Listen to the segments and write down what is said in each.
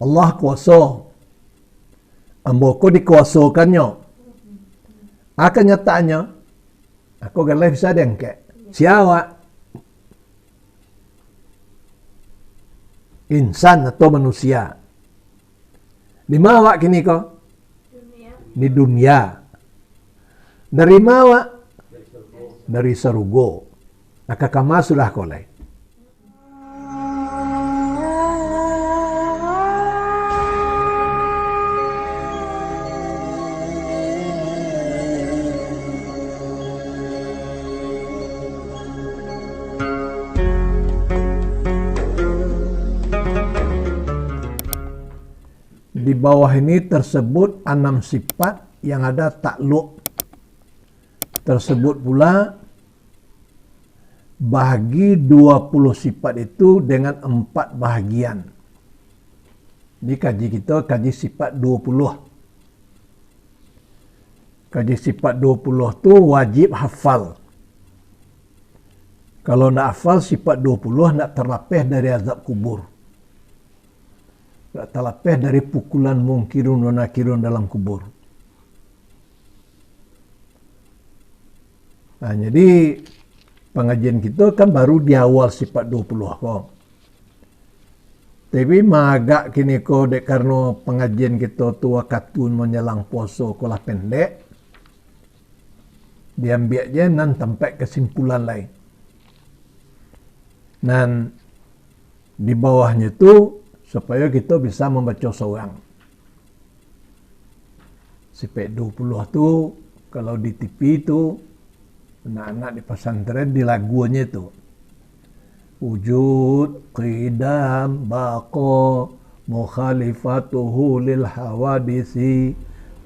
Allah kuasa. Amboko dikuasakannya. Akan nyatanya, aku galai bisa dengke. Siapa? Insan atau manusia. Di mana kini kau? Di dunia. Dari mana? Dari sarugo. Maka kama sudah kolai. Di bawah ini tersebut 6 sifat yang ada takluk. Tersebut pula bahagi 20 sifat itu dengan 4 bahagian. Di kaji kita kaji sifat 20. Kaji sifat 20 tu wajib hafal. Kalau nak hafal sifat 20 nak terlapih dari azab kubur. Tak terlapih dari pukulan mungkirun dan nakirun dalam kubur. Nah, jadi pengajian kita kan baru di awal sifat 20 kok. Tapi magak kini kok dek karena pengajian kita tua katun menjelang poso kolah pendek. Diambil aja nan sampai kesimpulan lain. Dan di bawahnya itu supaya kita bisa membaca seorang. Sifat 20 tu kalau di TV tu anak-anak di pesantren di lagunya tu. Wujud, qidam, baqa, mukhalifatuhu lil hawadisi,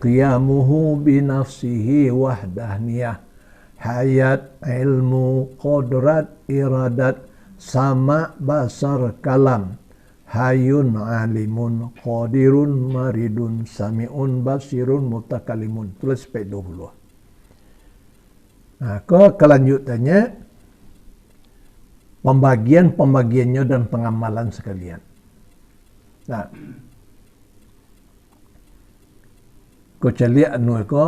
qiyamuhu binafsihi wahdahniyah, hayat, ilmu, qudrat, iradat, sama, basar, kalam. Hayun alimun, qadirun, maridun, sami'un, basirun, mutakalimun. Tulis sifat 20. Nah, kelanjutannya pembagiannya dan pengamalan sekalian. Nah, kau cari anu ko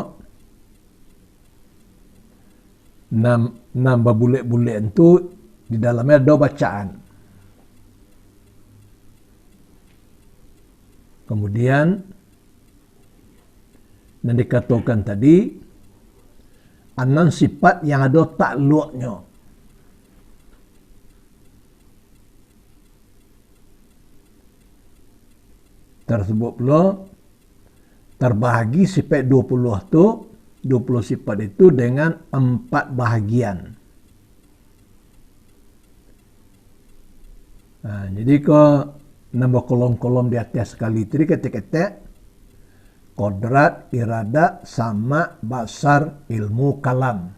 nambah bulet-bulet itu di dalamnya ada bacaan. Kemudian yang dikatakan tadi 6 sifat yang ada takluknya. Tersebut pula terbahagi sifat 20 itu 20 sifat itu dengan 4 bahagian. Nah, jadi kok nambah kolom-kolom di atas sekali itu diketik-ketik kodrat, irada, sama, basar, ilmu, kalam.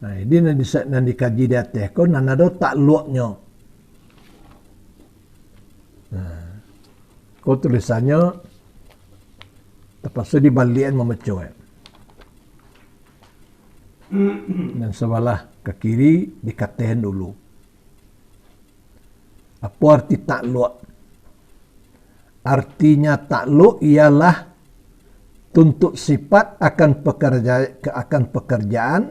Nah, ini nanti dikaji di atas kok nan ada takluknya. Nah, kok tulisannya terpaksa dibalikin memecah. Dan sebelah ke kiri dikatakan dulu. Apa arti takluk? Artinya takluk ialah tuntut sifat akan pekerjaan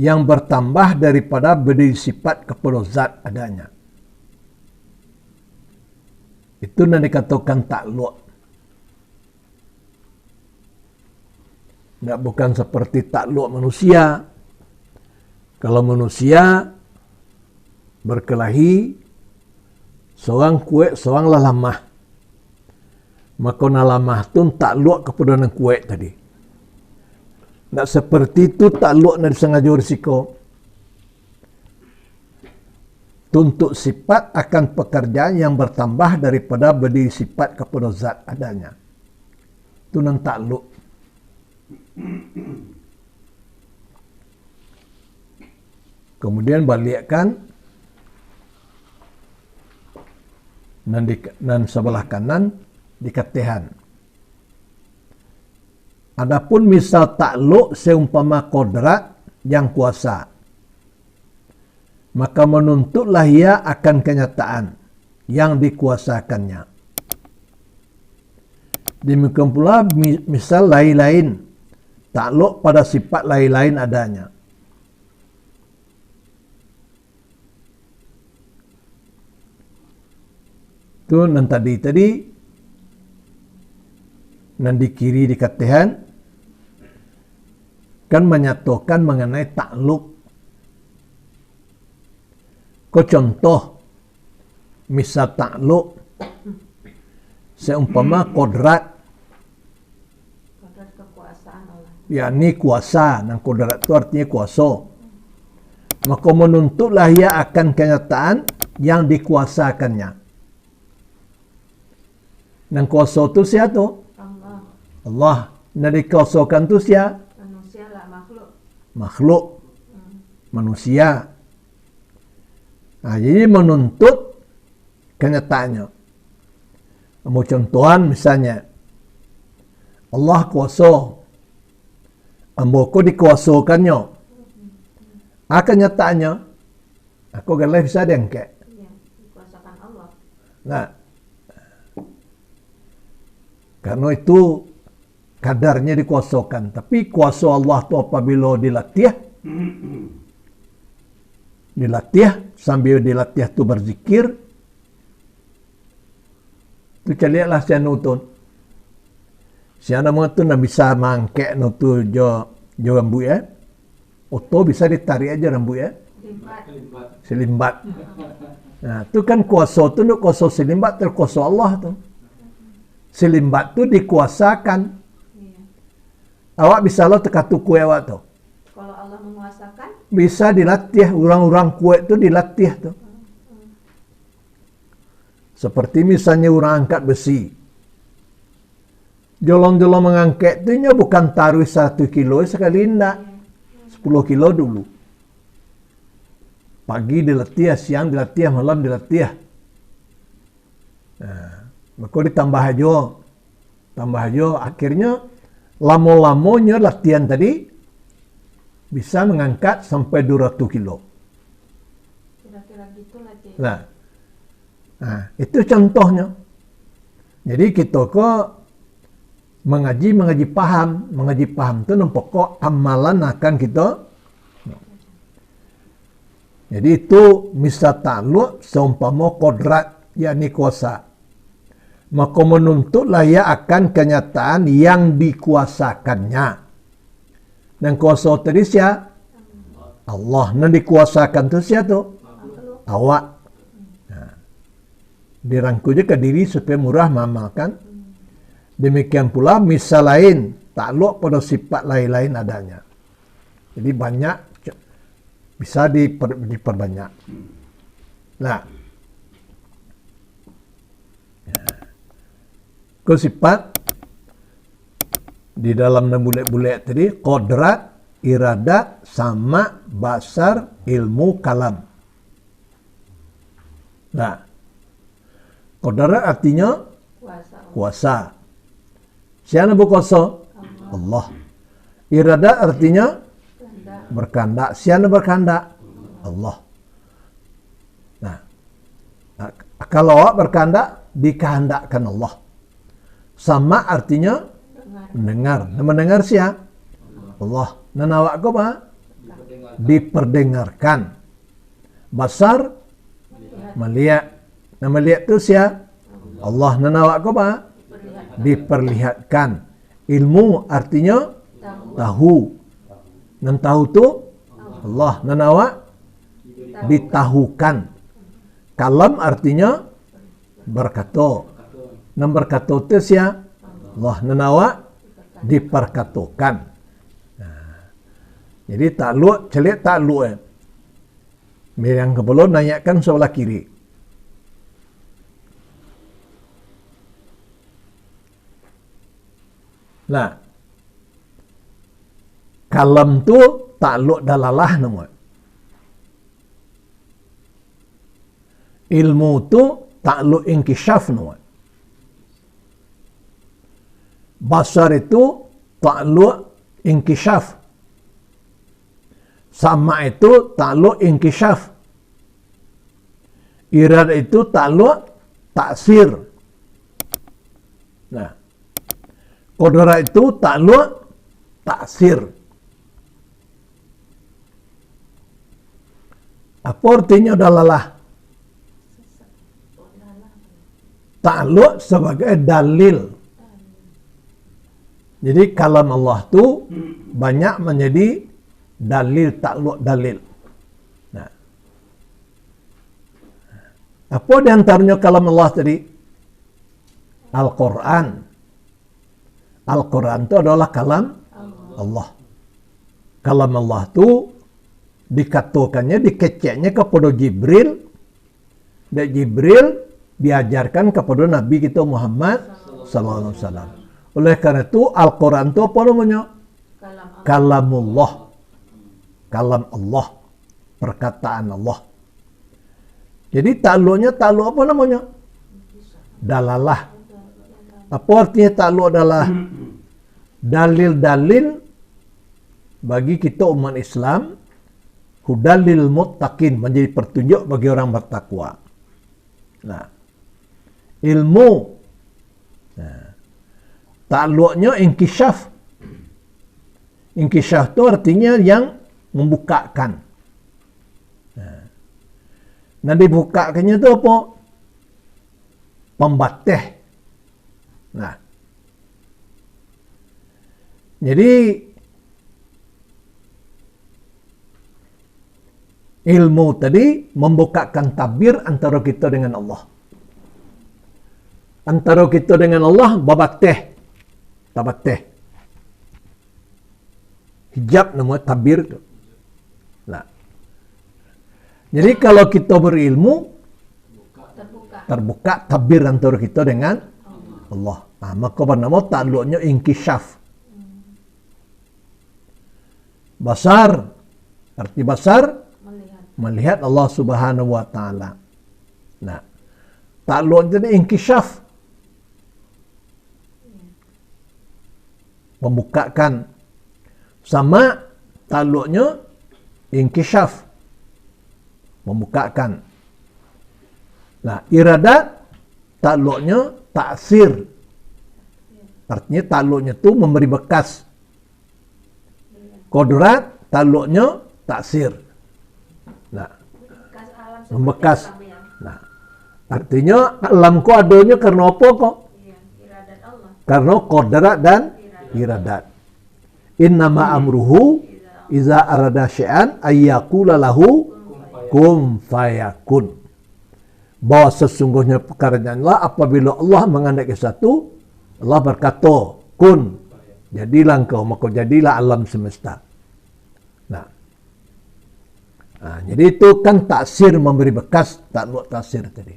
yang bertambah daripada berdiri sifat kepada zat adanya. Itu yang dikatakan takluk. Bukan seperti takluk manusia. Kalau manusia berkelahi, seorang kuat, seorang lamah. Maka lamah tu takluk kepada yang kuat tadi. Tak seperti itu takluk nak disengaja risiko. Tuntut sifat akan pekerjaan yang bertambah daripada berdiri sifat kepada zat adanya. Itu yang takluk. Kemudian balikkan dan sebelah kanan dikatakan. Adapun misal takluk seumpama kodrat yang kuasa. maka menuntutlah ia akan kenyataan yang dikuasakannya. Demikian pula misal lain-lain, takluk pada sifat lain-lain adanya. Itu nan tadi nan di kiri dikatakan kan menyatakan mengenai takluk. Ko contoh misal takluk seumpama kodrat, kekuasaan Allah. yakni kuasa, dan kodrat itu artinya kuasa. Maka menuntutlah ia akan kenyataan yang dikuasakannya. Dan kuasa itu siapa? Allah. Allah. Dan dikuasakan itu siapa? Manusia lah makhluk. Makhluk. Manusia. Nah, jadi menuntut kenyataannya. Mau contohan misalnya, Allah kuasa, amboku dikuasakannya. Kenyataannya, aku galai bisa diangkat. Iya, dikuasakan Allah. Nah, karena itu kadarnya dikuasakan. Tapi kuasa Allah itu apabila dilatih sambil dilatih itu berzikir, itu calilah saya nutun. Siapa mengatun nak bisa mangkek nutu jo rambut ya. Oto bisa ditarik aja rambut ya. Selimbat. Nah, itu kan kuasa tu nak kuasa selimbat terkuasa Allah tu. Selimbat tu dikuasakan. Iya. Awak bisa lo tekatu kue awak tu. Kalau Allah menguasakan, Bisa dilatih, orang-orang kue tu dilatih tu. Seperti misalnya orang angkat besi. Jolong-jolong mengangkat tu bukan taruh 1 kilo sekali enggak. 10 kilo dulu. Pagi dilatih, siang dilatih, malam dilatih. Nah, maka ditambah aja. Akhirnya lama-lamanya latihan tadi bisa mengangkat sampai 200 kilo. kira-kira gitulah Cik. Nah, itu contohnya. Jadi kita kok mengaji paham. Mengaji paham itu pokok amalan akan kita. Jadi itu misal takluk seumpama kodrat, yakni kuasa. Maka menuntutlah ia akan kenyataan yang dikuasakannya. Dan kuasa tadi siapa? Allah. Dan dikuasakan itu siapa? Awak. Nah, dirangkul je ke diri supaya murah mengamalkan. Demikian pula misal lain, takluk pada sifat lain-lain adanya. Jadi banyak, bisa diperbanyak. Nah, ke sifat di dalam bulet-bulet tadi, kodrat, iradat, sama, basar, ilmu, kalam. Nah, kodrat artinya kuasa. Siapa berkuasa? Allah. Iradat artinya berkehendak. Siapa berkehendak? Allah. Nah, kalau awak berkehendak, dikehendakkan Allah. Sama artinya mendengar. Mendengar siapa? Allah. Dan awak kau apa? Diperdengarkan. Basar melihat. Dan melihat itu siapa? Allah. Dan awak kau apa? Diperlihatkan. Ilmu artinya tahu. Dan tahu itu Allah. Dan awak ditahukan. Kalam artinya berkata. Dan berkata itu siapa? Allah. Dan awak diperkatakan. Nah, jadi takluk, celik takluk. Yang kebelum nanyakan sebelah kiri. Nah, kalam tu takluk dalalah nama. Ilmu tu takluk inkishaf nama. Basar itu takluk inkishaf. Sama itu takluk inkishaf. Iradah itu takluk taksir. Nah, qudrat itu takluk taksir. Apa artinya dalalah? Takluk sebagai dalil. Jadi kalam Allah tu banyak menjadi dalil, takluk dalil. Nah, apa di antaranya kalam Allah tadi? Al-Quran. Al-Quran itu adalah kalam Allah. Kalam Allah tu dikatakannya, dikeceknya kepada Jibril. Dan Jibril diajarkan kepada Nabi kita Muhammad sallallahu alaihi wasallam. Oleh karena itu Al-Quran itu apa namanya? Kalamullah. Kalam Allah. Perkataan Allah. Jadi takluknya takluk apa namanya? Dalalah. Apa artinya takluk adalah? Dalil-dalil bagi kita umat Islam. Hudalil muttaqin, menjadi petunjuk bagi orang bertakwa. Nah, ilmu. Nah, takluknya inkishaf. Inkishaf itu artinya yang membukakan. Nah, dibukakannya itu apa? Pembatih. Nah, jadi ilmu tadi membukakan tabir antara kita dengan Allah. Antara kita dengan Allah babatih. Tabatih. Hijab namanya tabir itu. Nah. Jadi kalau kita berilmu terbuka tabir antara kita dengan Allah. Nah, maka bernama takluknya inkishaf. Basar. Arti basar melihat Allah Subhanahu wa taala. Nah, takluk jadi inkishaf. Membukakan. Sama takluknya inkishaf. Membukakan. Nah, iradat takluknya taksir. Artinya takluknya itu memberi bekas. Qudrat takluknya taksir. Nah, membekas. Nah, artinya alamku adanya karena apa kok? Karena qudrat dan iradat. Innama amruhu iza arada syai'an ayyaqula lahu kun fayakun. Bahwa sesungguhnya perkaranya Allah apabila Allah menghendaki sesuatu, Allah berkata kun, jadilah engkau, maka jadilah alam semesta. Nah, jadi itu kan taksir, memberi bekas, takluk taksir tadi.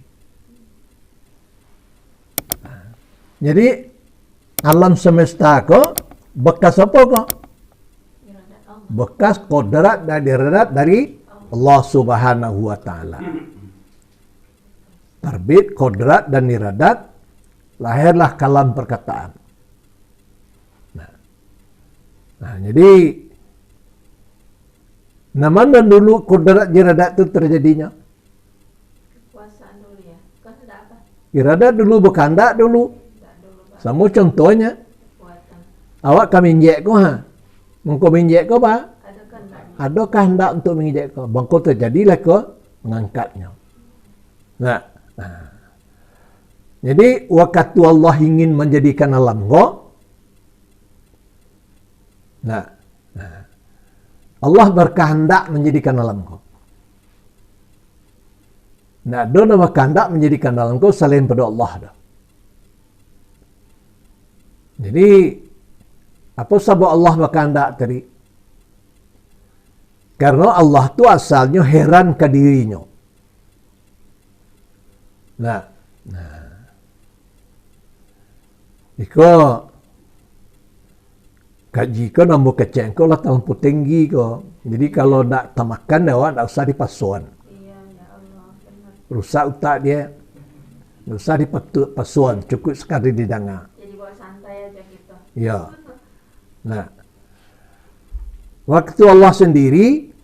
Jadi alam semesta kok bekas apa kok? Bekas qudrat dan iradat dari Allah Subhanahu wa taala. Terbit qudrat dan iradat, lahirlah kalam perkataan. Nah, jadi mana dulu qudrat iradat itu terjadinya? Kekuasaan dulu ya. Kehendak apa? Iradat dulu berkehendak dulu. Sama contohnya, Kekuatan. awak kami injek ko ha. Mengko injek ko ba? Ada kehendak. Ada kehendak untuk menginjek ko. Bangko terjadilah ko mengangkatnya. Nah. Jadi waktu Allah ingin menjadikan alam ko. Nah. Allah berkehendak menjadikan alam ko. Nah, ada berkehendak menjadikan alam ko selain pada Allah dah. Jadi apa sebab Allah berkehendak tadi? Karena Allah tu asalnya heran ke dirinya. Nah. Iko kaji ko nambu keceng ko lah tampu tinggi ko. Jadi kalau nak tamakan awak tak usah dipasuan. Iya, ya Allah. Benar. Rusak utak dia. Tak usah dipasuan, cukup sekali didengar. Jadi bawa santai aja gitu. Ya. Nah. Waktu Allah sendiri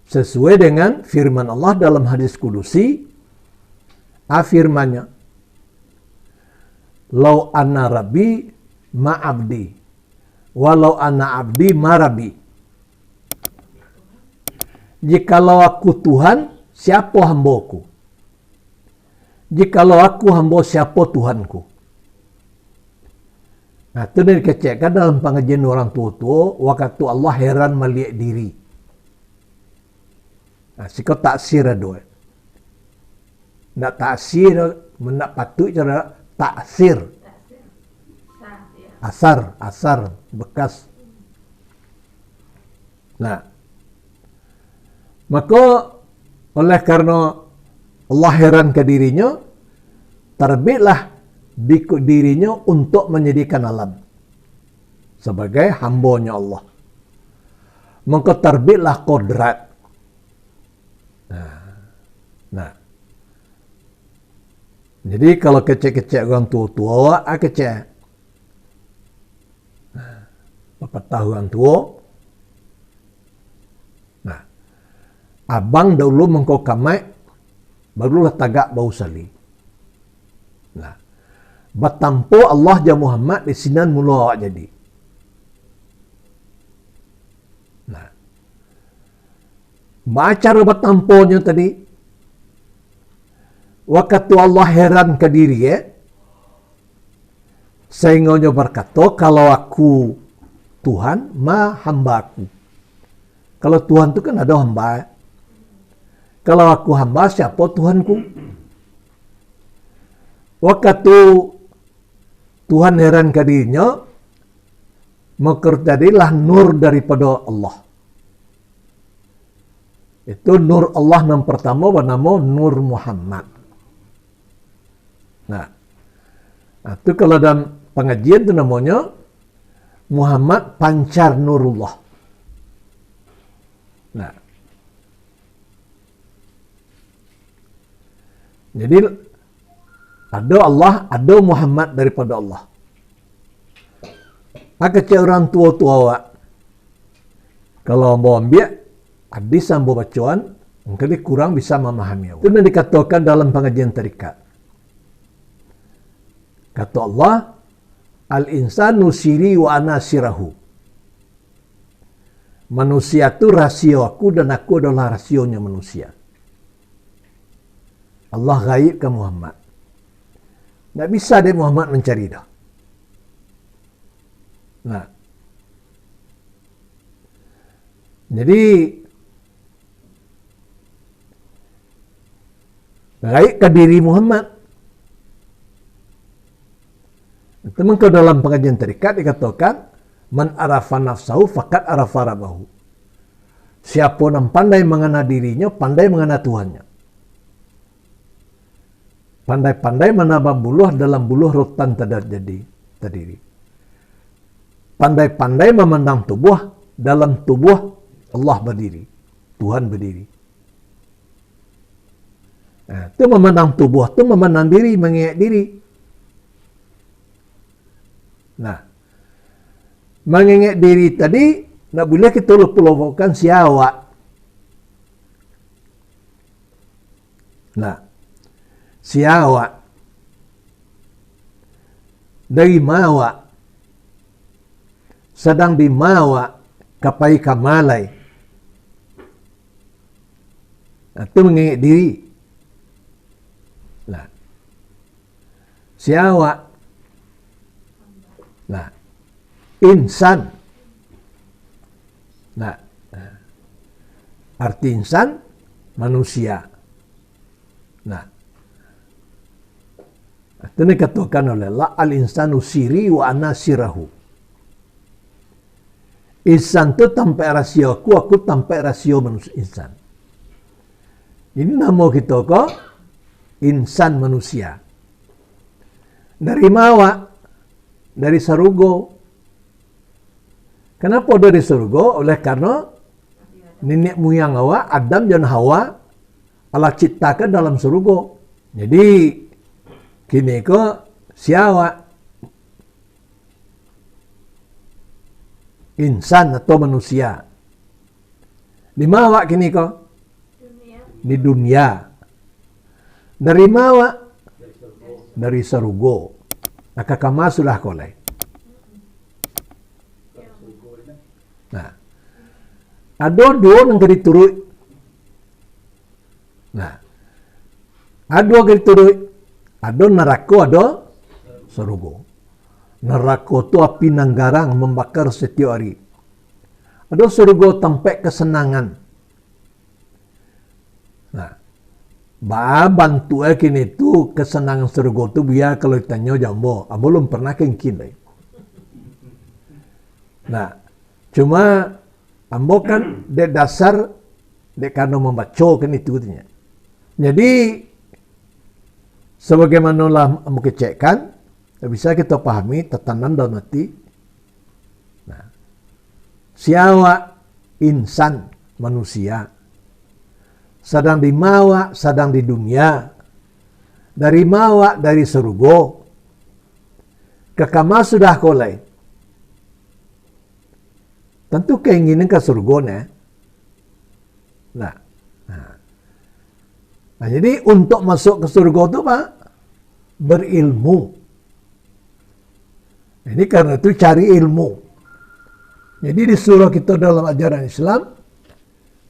sesuai dengan firman Allah dalam hadis kudusi, Firman-Nya, "Lau anna rabbi ma abdi, walau anna abdi ma rabbi." Jikalau aku Tuhan, siapa hambaku? Jikalau aku hamba, siapa Tuhanku? Nah, itu dikecekkan dalam pengajian orang tua-tua, waktu Allah heran melihat diri. Nah, sikap taksir ada. Nak taksir, nak patut cara taksir. Asar, bekas. Nah, maka oleh karena Allah heran ke dirinya, terbitlah dirinya untuk menjadikan alam sebagai hambanya Allah. Maka terbitlah kodrat. Nah, jadi kalau kecek-kecek orang tua-tua, kecek. Berapa tahun tua? Nah, abang dahulu mengkau kamai, barulah tagak bau sali. Nah, batampo Allah ja Muhammad di sinan mula jadi. Nah, cara batamponya tadi, waktu Allah heran ke diri, sehingga berkata, kalau aku Tuhan, ma hambaku. Kalau Tuhan itu kan ada hamba. Kalau aku hamba, siapa Tuhanku? Waktu Tuhan heran ke dirinya, maka jadilah nur daripada Allah. Itu nur Allah yang pertama bernama Nur Muhammad. Nah, itu kalau dalam pengajian itu namanya Muhammad Pancar Nurullah. Nah, jadi ada Allah, ada Muhammad daripada Allah. Maka orang tua-tua, kalau mau ambil hadis sambo bacaan, mungkin dia kurang bisa memahami. Itu yang dikatakan dalam pengajian tarikat. Kata Allah, al-insanu siri wa ana sirahu. Manusia itu rasio aku dan aku adalah rasionya manusia. Allah gaib ke Muhammad. Tak bisa dia Muhammad mencari dah. Nah, jadi gaib ke diri Muhammad. Itu mengkau dalam pengajian tarikat dikatakan, man arafa nafsahu faqad arafa rabbahu. Siapa yang pandai mengenal dirinya, pandai mengenal Tuhannya. Pandai-pandai menambah buluh dalam buluh rotan terdiri. Pandai-pandai memandang tubuh dalam tubuh Allah berdiri. Tuhan berdiri. Nah, itu memandang tubuh, itu memandang diri, mengingat diri. Nah, mengingat diri tadi, nak boleh kita lupa-lupakan siawak. Nah, siawak dari mawa sedang di mawa kapai kamalai. Nah, itu mengingat diri. Nah, siawak. Nah, insan. Nah, arti insan manusia. Nah, itu dikatakan oleh Allah, al-insanu siri wa ana sirahu. Insan itu tanpa rasio aku tanpa rasio manusia insan. Ini nama kita kok insan manusia. Dari mawa, dari sarugo. Kenapa dari sarugo? Oleh karena nenek moyang awak, Adam dan Hawa, Allah ciptakan dalam sarugo. Jadi kini ke siapa insan atau manusia di mana kini ke di dunia. Dari mawa? Dari sarugo. Nakakama sudah kolay. Nah, ado dua nang kadi turut. Nah, ado kadi turut. Ado neraka, ado sarugo. Neraka tu api nanggarang membakar setiap hari. Ado sarugo tempat kesenangan. Nah, bantu kini tu kesenangan surga tu biar kalau ditanya jambo, belum pernah kengkin lagi. Nah, cuma ambo kan de dasar de kano membaca kan itu katanya. Jadi sebagaimana lah ambo kecekkan, bisa kita pahami tatanan dalam hati. Nah, siapa insan manusia sedang di mawa, sedang di dunia. Dari mawa, dari surga. Kekama sudah kolai. Tentu keinginan ke surga. Nah, jadi untuk masuk ke surga itu Pak, berilmu. Ini karena itu cari ilmu. Jadi disuruh kita dalam ajaran Islam,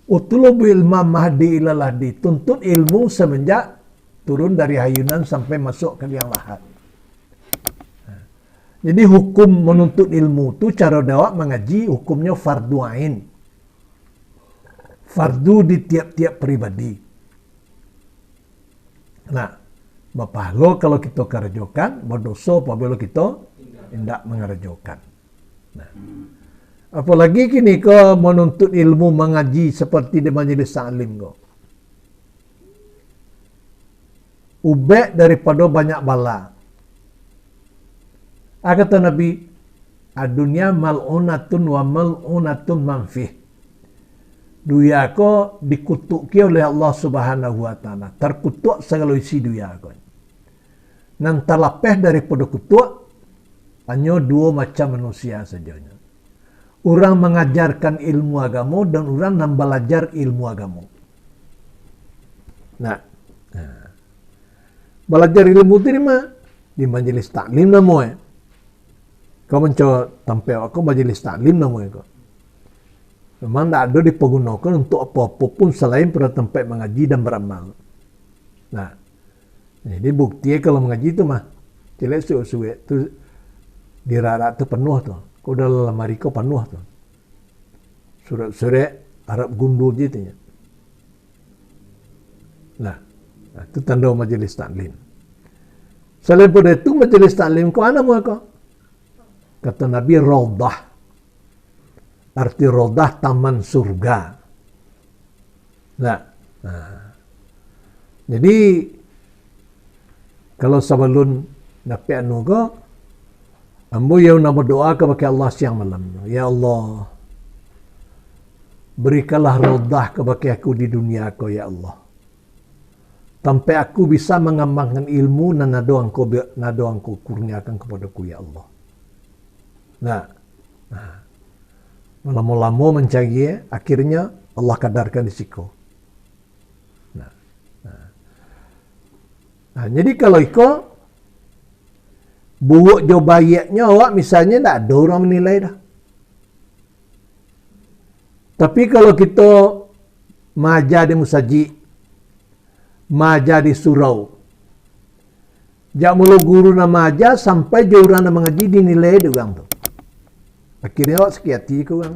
utlubu ilma mahdi ilalahdi. Tuntut ilmu semenjak turun dari hayunan sampai masuk ke liang lahat. Jadi hukum menuntut ilmu itu cara dawak mengaji hukumnya fardu ain. Fardu di tiap-tiap pribadi. Nah, bapahlo kalau kita kerjakan, berdosa apabila kita tidak mengerjakan. Nah, apalagi kini kau menuntut ilmu mengaji seperti di majelis taklim kau. Ubek daripada banyak bala. Kata Nabi, adunya mal'unatun wa mal'unatun manfih. Dunia ko dikutuki oleh Allah Subhanahu wa taala. Terkutuk segala isi dunia ko. Nan terlepeh daripada kutuk hanya dua macam manusia saja. Orang mengajarkan ilmu agama dan orang yang belajar ilmu agama. Nah, belajar ilmu itu di majelis taklim namanya. Kau mencoba tampil aku majelis taklim namanya kau. Memang tidak ada dipergunakan untuk apa-apa pun selain pada tempat mengaji dan beramal. Nah, jadi bukti kalau mengaji itu mah, jelek suwe-suwe itu dirarat itu penuh tuh. Kau dalam lemari kau penuh tuh. Surat-surat Arab gundul gitu ya. Nah, itu tanda majelis taklim. Selain pada itu majelis taklim kau ana mau kau? Kata Nabi Raudah. Arti Raudah taman surga. Nah, jadi kalau sebelum dapat anu kau, ambo yang nama doa kepada Allah siang malam. Ya Allah, berikanlah Raudah kepada aku di dunia aku ya Allah. Sampai aku bisa mengembangkan ilmu dan nado engkau kurniakan kepadaku ya Allah. Nah, lama-lama mencari, akhirnya Allah kadarkan di siku. Nah, jadi kalau ikut buat jo bayaknya awak misalnya tak ada orang menilai dah. Tapi kalau kita maja di musaji, maja di surau, jak mulu guru nama aja sampai jauran nama ngaji dinilai dia orang tu. Akhirnya awak sekiati ke orang.